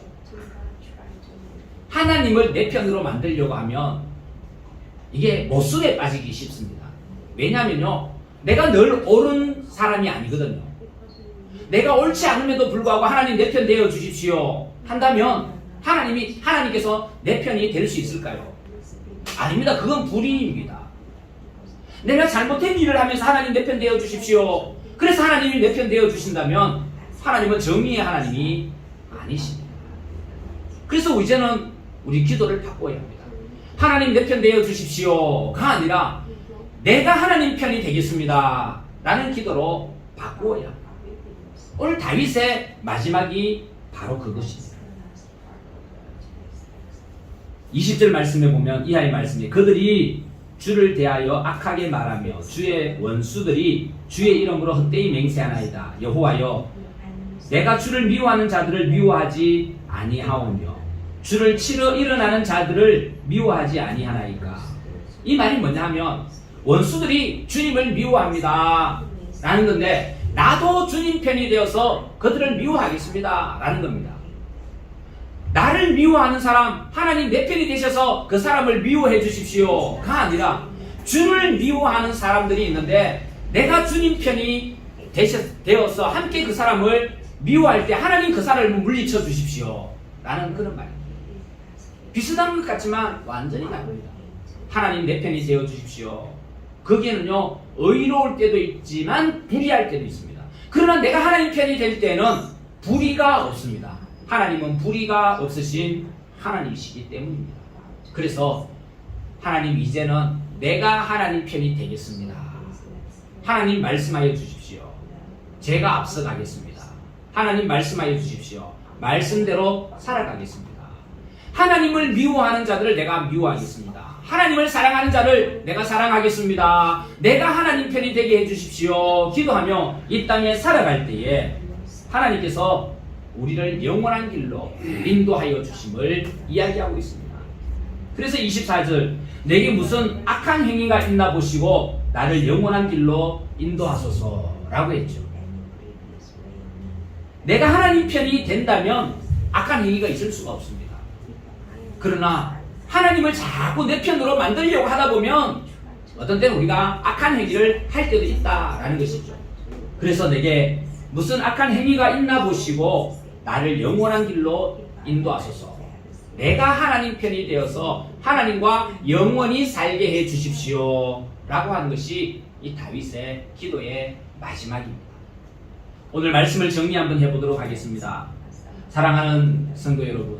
하나님을 내 편으로 만들려고 하면 이게 모순에 빠지기 쉽습니다. 왜냐하면요, 내가 늘 옳은 사람이 아니거든요. 내가 옳지 않음에도 불구하고 하나님 내 편 되어 주십시오 한다면 하나님께서 내 편이 될 수 있을까요? 아닙니다. 그건 불의입니다. 내가 잘못된 일을 하면서 하나님 내 편 되어 주십시오. 그래서 하나님이 내 편 되어 주신다면 하나님은 정의의 하나님이 아니십니다. 그래서 이제는 우리 기도를 바꿔야 합니다. 하나님 내 편 되어 주십시오가 아니라 내가 하나님 편이 되겠습니다 라는 기도로 바꾸어야 합니다. 오늘 다윗의 마지막이 바로 그것입니다. 20절 말씀에 보면 이하의 말씀이, 그들이 주를 대하여 악하게 말하며 주의 원수들이 주의 이름으로 헛되이 맹세하나이다. 여호와여, 내가 주를 미워하는 자들을 미워하지 아니하오며 주를 치러 일어나는 자들을 미워하지 아니하나이까. 이 말이 뭐냐 하면 원수들이 주님을 미워합니다 라는 건데, 나도 주님 편이 되어서 그들을 미워하겠습니다 라는 겁니다. 나를 미워하는 사람, 하나님 내 편이 되셔서 그 사람을 미워해 주십시오가 아니라 주를 미워하는 사람들이 있는데 내가 주님 편이 되어서 함께 그 사람을 미워할 때 하나님 그 사람을 물리쳐 주십시오 라는 그런 말입니다. 비슷한 것 같지만 완전히 다릅니다. 하나님 내 편이 되어 주십시오. 거기에는요, 의로울 때도 있지만 불의할 때도 있습니다. 그러나 내가 하나님 편이 될 때는 불의가 없습니다. 하나님은 불의가 없으신 하나님이시기 때문입니다. 그래서 하나님, 이제는 내가 하나님 편이 되겠습니다. 하나님 말씀하여 주십시오. 제가 앞서가겠습니다. 하나님 말씀하여 주십시오. 말씀대로 살아가겠습니다. 하나님을 미워하는 자들을 내가 미워하겠습니다. 하나님을 사랑하는 자를 내가 사랑하겠습니다. 내가 하나님 편이 되게 해주십시오. 기도하며 이 땅에 살아갈 때에 하나님께서 우리를 영원한 길로 인도하여 주심을 이야기하고 있습니다. 그래서 24절, 내게 무슨 악한 행위가 있나 보시고 나를 영원한 길로 인도하소서 라고 했죠. 내가 하나님 편이 된다면 악한 행위가 있을 수가 없습니다. 그러나 하나님을 자꾸 내 편으로 만들려고 하다 보면 어떤 때는 우리가 악한 행위를 할 때도 있다라는 것이죠. 그래서 내게 무슨 악한 행위가 있나 보시고 나를 영원한 길로 인도하소서. 내가 하나님 편이 되어서 하나님과 영원히 살게 해 주십시오 라고 하는 것이 이 다윗의 기도의 마지막입니다. 오늘 말씀을 정리 한번 해보도록 하겠습니다. 사랑하는 성도 여러분,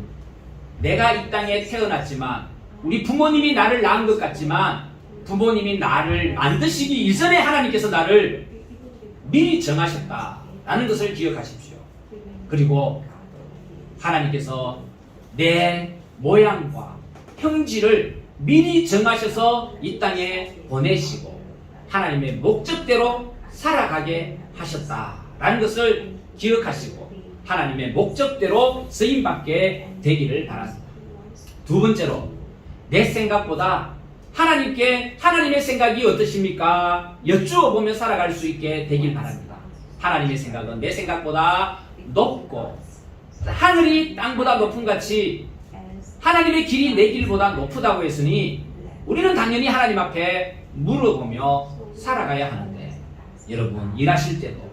내가 이 땅에 태어났지만 우리 부모님이 나를 낳은 것 같지만 부모님이 나를 만드시기 이전에 하나님께서 나를 미리 정하셨다라는 것을 기억하십시오. 그리고 하나님께서 내 모양과 형질을 미리 정하셔서 이 땅에 보내시고 하나님의 목적대로 살아가게 하셨다라는 것을 기억하시고 하나님의 목적대로 쓰임받게 되기를 바랍니다. 두 번째로, 내 생각보다 하나님께 하나님의 생각이 어떠십니까? 여쭈어 보며 살아갈 수 있게 되길 바랍니다. 하나님의 생각은 내 생각보다 높고 하늘이 땅보다 높은 같이 하나님의 길이 내 길보다 높다고 했으니 우리는 당연히 하나님 앞에 물어보며 살아가야 하는데, 여러분 일하실 때도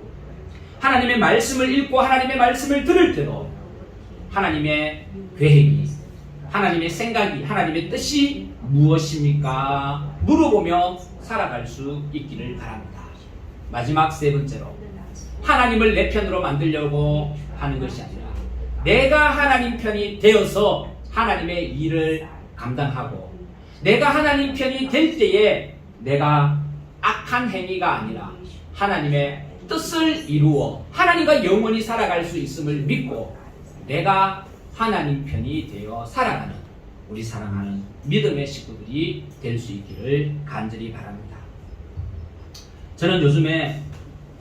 하나님의 말씀을 읽고 하나님의 말씀을 들을 때도 하나님의 계획이, 하나님의 생각이, 하나님의 뜻이 무엇입니까? 물어보며 살아갈 수 있기를 바랍니다. 마지막 세 번째로, 하나님을 내 편으로 만들려고 하는 것이 아니라 내가 하나님 편이 되어서 하나님의 일을 감당하고, 내가 하나님 편이 될 때에 내가 악한 행위가 아니라 하나님의 뜻을 이루어 하나님과 영원히 살아갈 수 있음을 믿고 내가 하나님 편이 되어 살아가는 우리 사랑하는 믿음의 식구들이 될 수 있기를 간절히 바랍니다. 저는 요즘에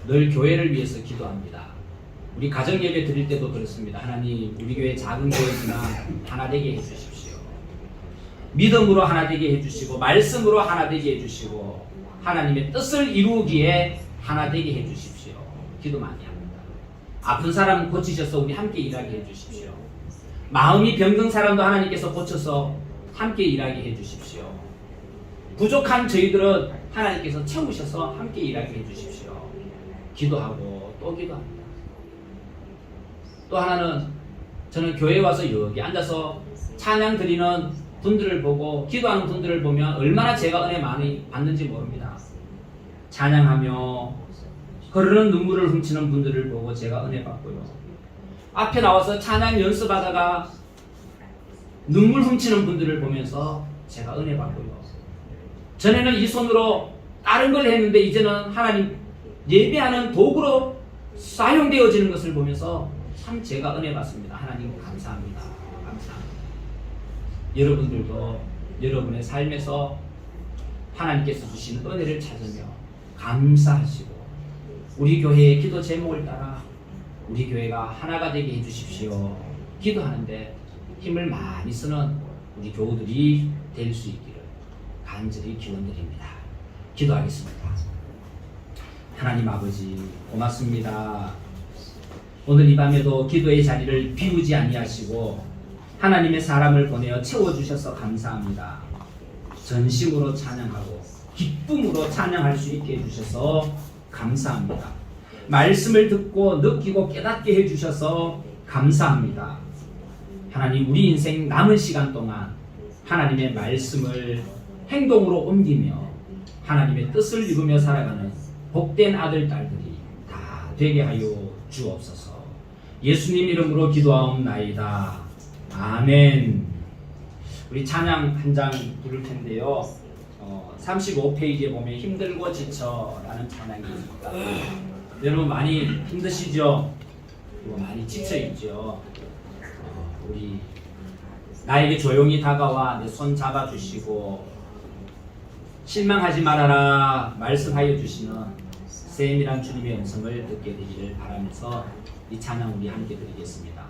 늘 교회를 위해서 기도합니다. 우리 가정 예배 드릴 때도 그렇습니다. 하나님, 우리 교회 작은 교회지만 하나 되게 해주십시오. 믿음으로 하나 되게 해주시고 말씀으로 하나 되게 해주시고 하나님의 뜻을 이루기에 하나 되게 해주십시오. 기도 많이 합니다. 아픈 사람 고치셔서 우리 함께 일하게 해주십시오. 마음이 병든 사람도 하나님께서 고쳐서 함께 일하게 해주십시오. 부족한 저희들은 하나님께서 채우셔서 함께 일하게 해주십시오. 기도하고 또 기도합니다. 또 하나는, 저는 교회에 와서 여기 앉아서 찬양 드리는 분들을 보고 기도하는 분들을 보면 얼마나 제가 은혜 많이 받는지 모릅니다. 찬양하며 흐르는 눈물을 훔치는 분들을 보고 제가 은혜 받고요. 앞에 나와서 찬양 연습하다가 눈물 훔치는 분들을 보면서 제가 은혜 받고요. 전에는 이 손으로 다른 걸 했는데 이제는 하나님 예배하는 도구로 사용되어지는 것을 보면서 참 제가 은혜 받습니다. 하나님 감사합니다. 감사합니다. 여러분들도 여러분의 삶에서 하나님께서 주신 은혜를 찾으며 감사하시고 우리 교회의 기도 제목을 따라 우리 교회가 하나가 되게 해주십시오. 기도하는데 힘을 많이 쓰는 우리 교우들이 될 수 있기를 간절히 기원드립니다. 기도하겠습니다. 하나님 아버지 고맙습니다. 오늘 이 밤에도 기도의 자리를 비우지 아니하시고 하나님의 사람을 보내어 채워주셔서 감사합니다. 전심으로 찬양하고 기쁨으로 찬양할 수 있게 해주셔서 감사합니다. 말씀을 듣고 느끼고 깨닫게 해주셔서 감사합니다. 하나님, 우리 인생 남은 시간 동안 하나님의 말씀을 행동으로 옮기며 하나님의 뜻을 이루며 살아가는 복된 아들, 딸들이 다 되게 하여 주옵소서. 예수님 이름으로 기도하옵나이다. 아멘. 우리 찬양 한 장 부를 텐데요. 35페이지에 보면 힘들고 지쳐라는 찬양이 있습니다. 여러분 많이 힘드시죠? 많이 지쳐있죠? 우리 나에게 조용히 다가와 내 손 잡아주시고 실망하지 말아라 말씀하여 주시는 세밀한 주님의 음성을 듣게 되기를 바라면서 이 찬양 우리 함께 드리겠습니다.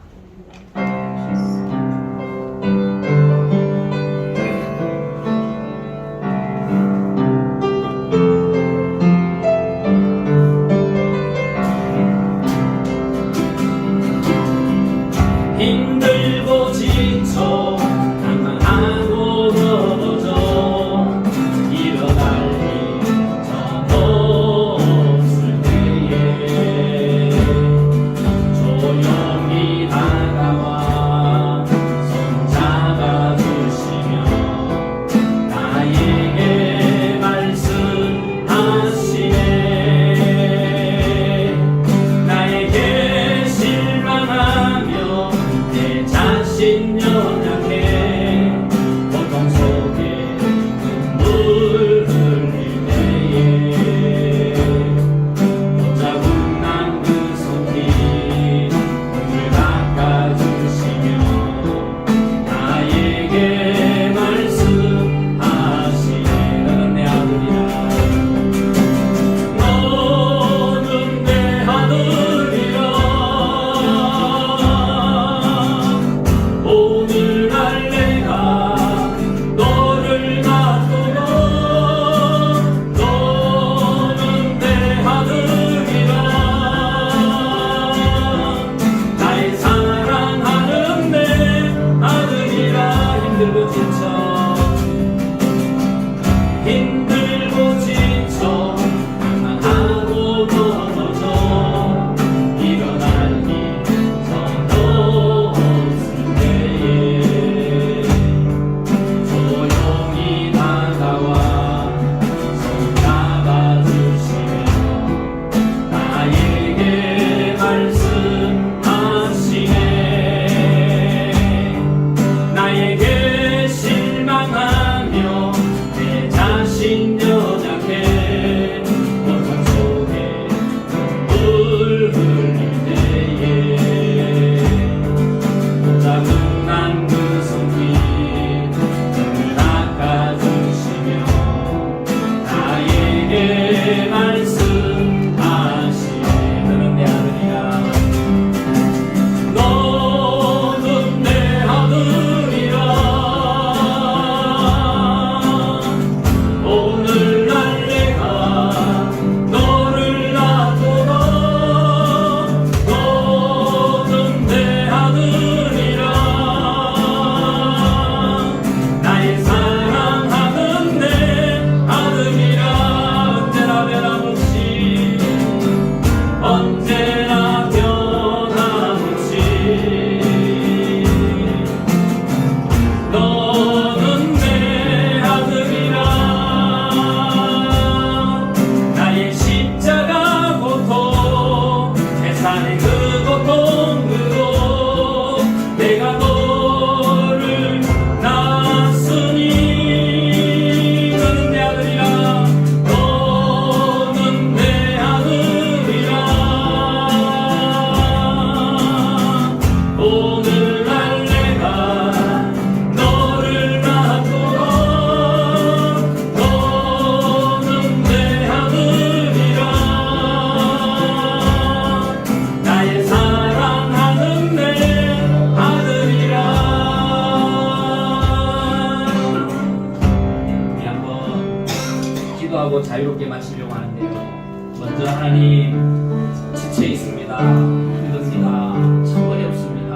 먼저 하나님 지쳐 있습니다. 힘듭니다. 참 어렵습니다.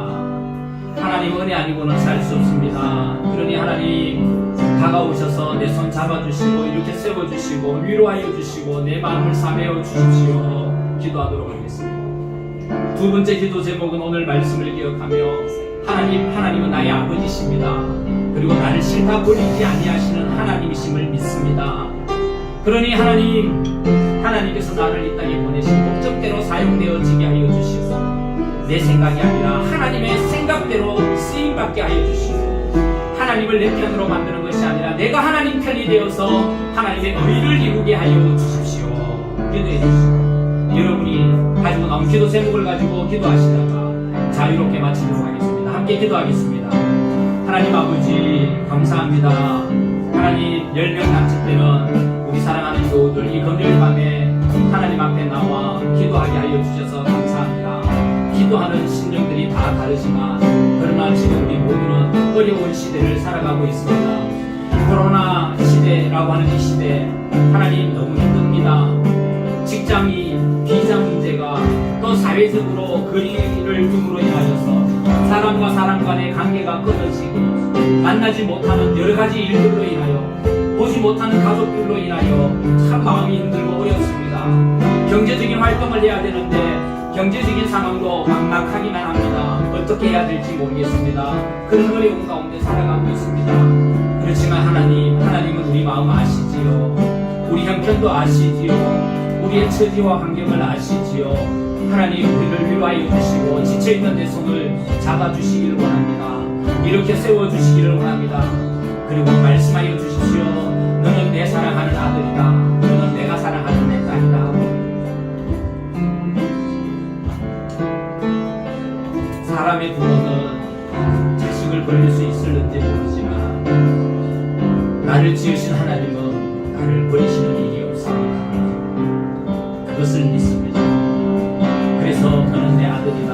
하나님 은혜 아니고는 살 수 없습니다. 그러니 하나님 다가오셔서 내 손 잡아주시고 이렇게 세워주시고 위로하여 주시고 내 마음을 사매어 주십시오. 기도하도록 하겠습니다. 두 번째 기도 제목은 오늘 말씀을 기억하며 하나님은 나의 아버지십니다. 그리고 나를 싫다 버리지 아니하시는 하나님이심을 믿습니다. 그러니 하나님께서 나를 이 땅에 보내신 목적대로 사용되어지게 하여 주시고 내 생각이 아니라 하나님의 생각대로 쓰임받게 하여 주시고 하나님을 내 편으로 만드는 것이 아니라 내가 하나님 편이 되어서 하나님의 의를 이루게 하여 주십시오. 기도해 주시고 여러분이 가지고 나온 기도 제목을 가지고 기도하시다가 자유롭게 마치도록 하겠습니다. 함께 기도하겠습니다. 하나님 아버지 감사합니다. 하나님 10명 단체 때는 우리 사랑하는 교우들 이 금요일 밤에 하나님 앞에 나와 기도하게 하여 주셔서 감사합니다. 기도하는 심령들이 다 다르지만 그러나 지금 우리 모두는 어려운 시대를 살아가고 있습니다. 코로나 시대라고 하는 이 시대 하나님 너무 힘듭니다. 직장이 비자 문제가 또 사회적으로 거리를 둠으로 인하여서 사람과 사람 간의 관계가 끊어지고 만나지 못하는 여러 가지 일들로 인하여 보지 못하는 가족들로 인하여 참 마음이 힘들고 어렵습니다. 경제적인 활동을 해야 되는데 경제적인 상황도 막막하기만 합니다. 어떻게 해야 될지 모르겠습니다. 그런 어려운 가운데 살아가고 있습니다. 그렇지만 하나님은 우리 마음 아시지요. 우리 형편도 아시지요. 우리의 처지와 환경을 아시지요. 하나님 우리를 위로하여 주시고 지쳐있는 내 손을 잡아주시기를 원합니다. 이렇게 세워주시기를 원합니다. 그리고 말씀하여 주십시오. 너는 내 사랑하는 아들이다. 너는 내가 사랑하는 내 딸이다. 사람의 부모는 자식을 버릴 수 있을는지 모르지만 나를 지으신 하나님은 나를 버리시는 일이 없습니다. 그것을 믿습니다. 그래서 너는 내 아들이다,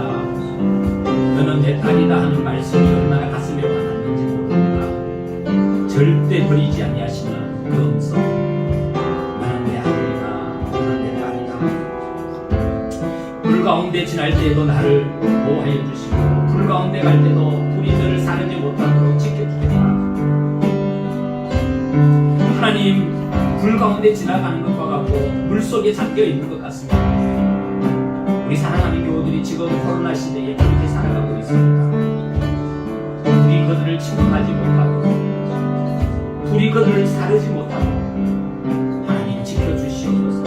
너는 내 딸이다 하는 말씀이 얼마나 가슴에 와닿는지 모릅니다. 절대 버리지 아니하시는 그 음성, 너는 내 아들이다, 너는 내 딸이다. 불 가운데 지날 때에도 나를 보호하여 주시고 불 가운데 갈 때도 불이 너를 사르지 못하도록 지켜주겠다. 하나님 불 가운데 지나가는 것과 같고 물 속에 잠겨 있는 것 같습니다. 우리 사랑하는 교우들이 지금 코로나 시대에 그렇게 살아가고 있습니다. 불이 그들을 침범하지 못하고 불이 그들을 사르지 못하고 하나님 지켜주시옵소서.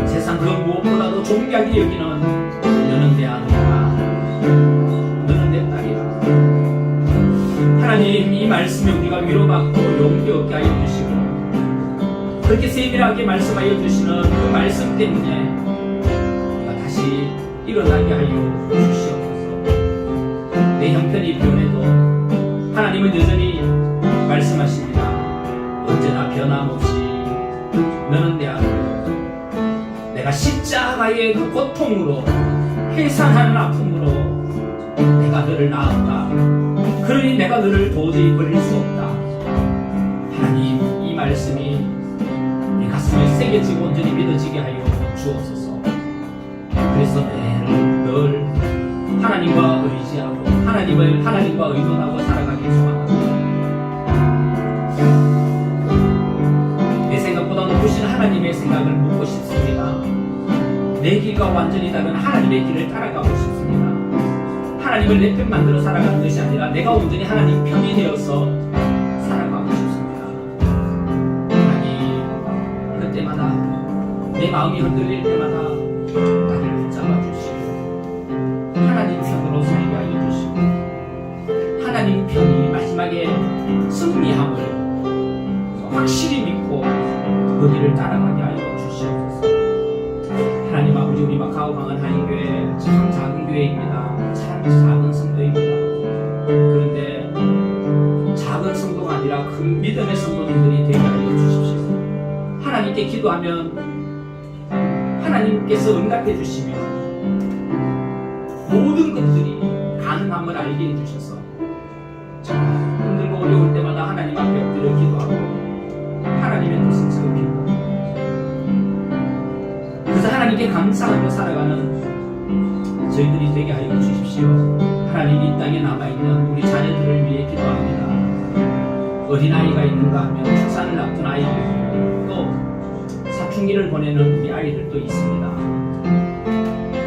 세상 그 무엇보다도 존귀하게 여기는 너는 내 아들이다, 너는 내 딸이다. 하나님 이 말씀에 우리가 위로받고 용기 얻게 하여 주시고 그렇게 세밀하게 말씀하여 주시는 그 말씀 때문에 우리가 다시 일어나게 하여 주시옵소서. 내 형편이 변해도 하나님은 여전히 말씀하십니다. 언제나 변함없이 너는 내 아들, 내가 십자가의 그 고통으로 해산하는 아픔으로 내가 너를 낳았다. 그러니 내가 너를 도저히 버릴 수 없다. 하나님 이 말씀이 내 가슴에 새겨지고 온전히 믿어지게 하여 주옵소서. 그래서 늘 하나님과 의지하고 하나님과 의존하고 살아가기 소망합니다. 내 생각보다 높으신 하나님의 생각을 묻고 싶습니다. 내 길과 완전히 다른 하나님의 길을 따라가고 싶습니다. 하나님을 내 편 만들어 살아가는 것이 아니라 내가 온전히 하나님 편이 되어서 살아가고 싶습니다. 하나님 그때마다 내 마음이 흔들릴 때마다 나를 붙잡아 주시고 하나님 편으로 서게 하여 주시고 하나님 편이 마지막에 승리함을 확실히 믿고 그 길을 따라가게 하여 주시옵소서. 하나님 아버지 우리 마카오 강한 한인교회 참 작은 교회입니다. 참 작은 성도입니다. 그런데 작은 성도가 아니라 그 믿음의 성도님들이 되게 하여 주십시오. 하나님께 기도하면 하나님께서 응답해 주시며 모든 것들이 가능함을 알게 해주셔서 정말 힘들고 어려울 때마다 하나님 앞에 엎드려 기도하고 하나님의 뜻을 지키고 그 하나님께 감사하며 살아가는 저희들이 되게 하여 주십시오. 하나님, 이 땅에 남아있는 우리 자녀들을 위해 기도합니다. 어린아이가 있는가 하면 출산을 앞둔 아이들, 또 사춘기를 보내는 우리 아이들도 있습니다.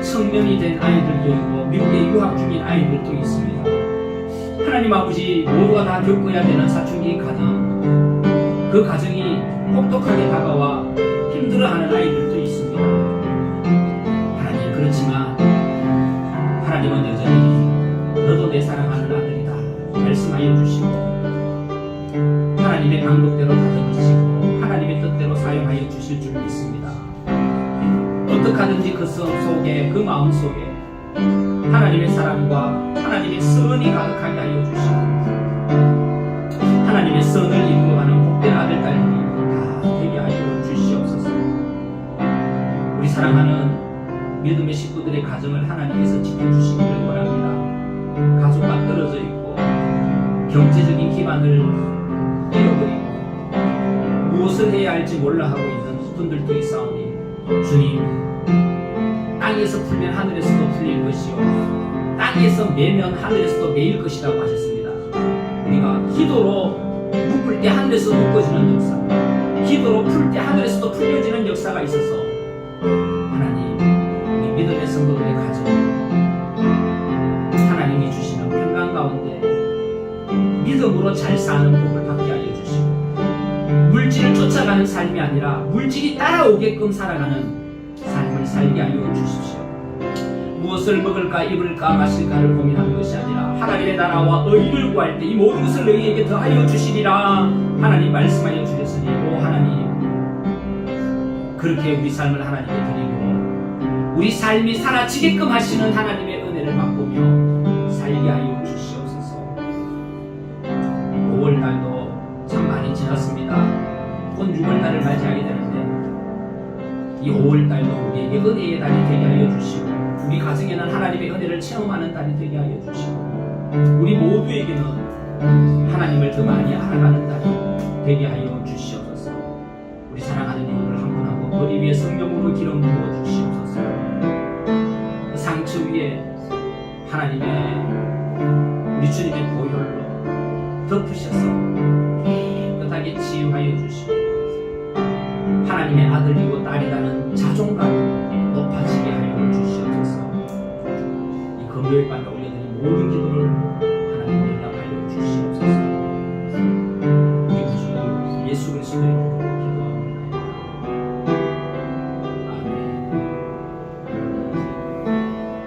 성년이 된 아이들도 있고 미국에 유학 중인 아이들도 있습니다. 하나님 아버지, 모두가 다 겪어야 되는 사춘기 가정, 그 가정이 혹독하게 다가와 힘들어하는 아이들도 있습니다. 하나님, 그렇지만 하나님은 여전히 너도 내 사랑하는 아들이다 말씀하여 주시고 하나님의 방법대로 다듬으시고 하나님의 뜻대로 사용하여 주실 줄 믿습니다. 어떻게 하든지 그 삶 속에, 그 마음 속에 하나님의 사랑과 하나님의 선이 가득하게 하여 주시고 하나님의 선을 이루어가는 복된 아들, 딸들이 다 되게 하여 주시옵소서. 우리 사랑하는 믿음의 식구들의 가정을 하나님께서 지켜주시기를 원합니다. 가족과 떨어져 있고 경제적인 기반을 잃어버리고 무엇을 해야 할지 몰라 하고 있는 분들도 있사오니 주님, 땅에서 풀면 하늘에서도 풀릴 것이요 땅에서 매면 하늘에서도 매일 것이라고 하셨습니다. 우리가 기도로 묶을 때 하늘에서 묶어지는 역사, 기도로 풀 때 하늘에서도 풀려지는 역사가 있어서 하나님, 우리 믿음의 성도들의 가정, 하나님이 주시는 평강 가운데 믿음으로 잘 사는 복을 받게 하여 주시고 물질을 쫓아가는 삶이 아니라 물질이 따라오게끔 살아가는 삶을 살게 하여 주십시오. 무엇을 먹을까 입을까 마실까를 고민하는 것이 아니라 하나님의 나라와 의를 구할 때 이 모든 것을 너희에게 더하여 주시리라 하나님 말씀하여 주셨으니, 오 하나님, 그렇게 우리 삶을 하나님께 드리고 우리 삶이 사라지게끔 하시는 하나님의 은혜를 맛보며 살게 하여 주시옵소서. 5월달도 참 많이 지났습니다. 곧 6월달을 맞이하게 되는데 이 5월달도 우리에게 은혜의 달이 되게 하여 주시고 우리 가정에는 하나님의 은혜를 체험하는 달이 되게 하여 주시고 우리 모두에게는 하나님을 더 많이 알아가는 달이 되게 하여 주시옵소서. 우리 사랑하는 이들을 한 분 한 분 머리 위에 성령으로 기름 부어 주시옵소서. 그 상처 위에 하나님의 우리 주님의 보혈로 덮으셔서 깨끗하게 치유하여 주시고 하나님의 아들이고 딸이라는 자존감 높아지게 하여 주시옵소서. 이 금요일 밤에 올려드린 모든 기도를 하나님 응답하여 주시옵소서. 우리 주 예수 그리스도의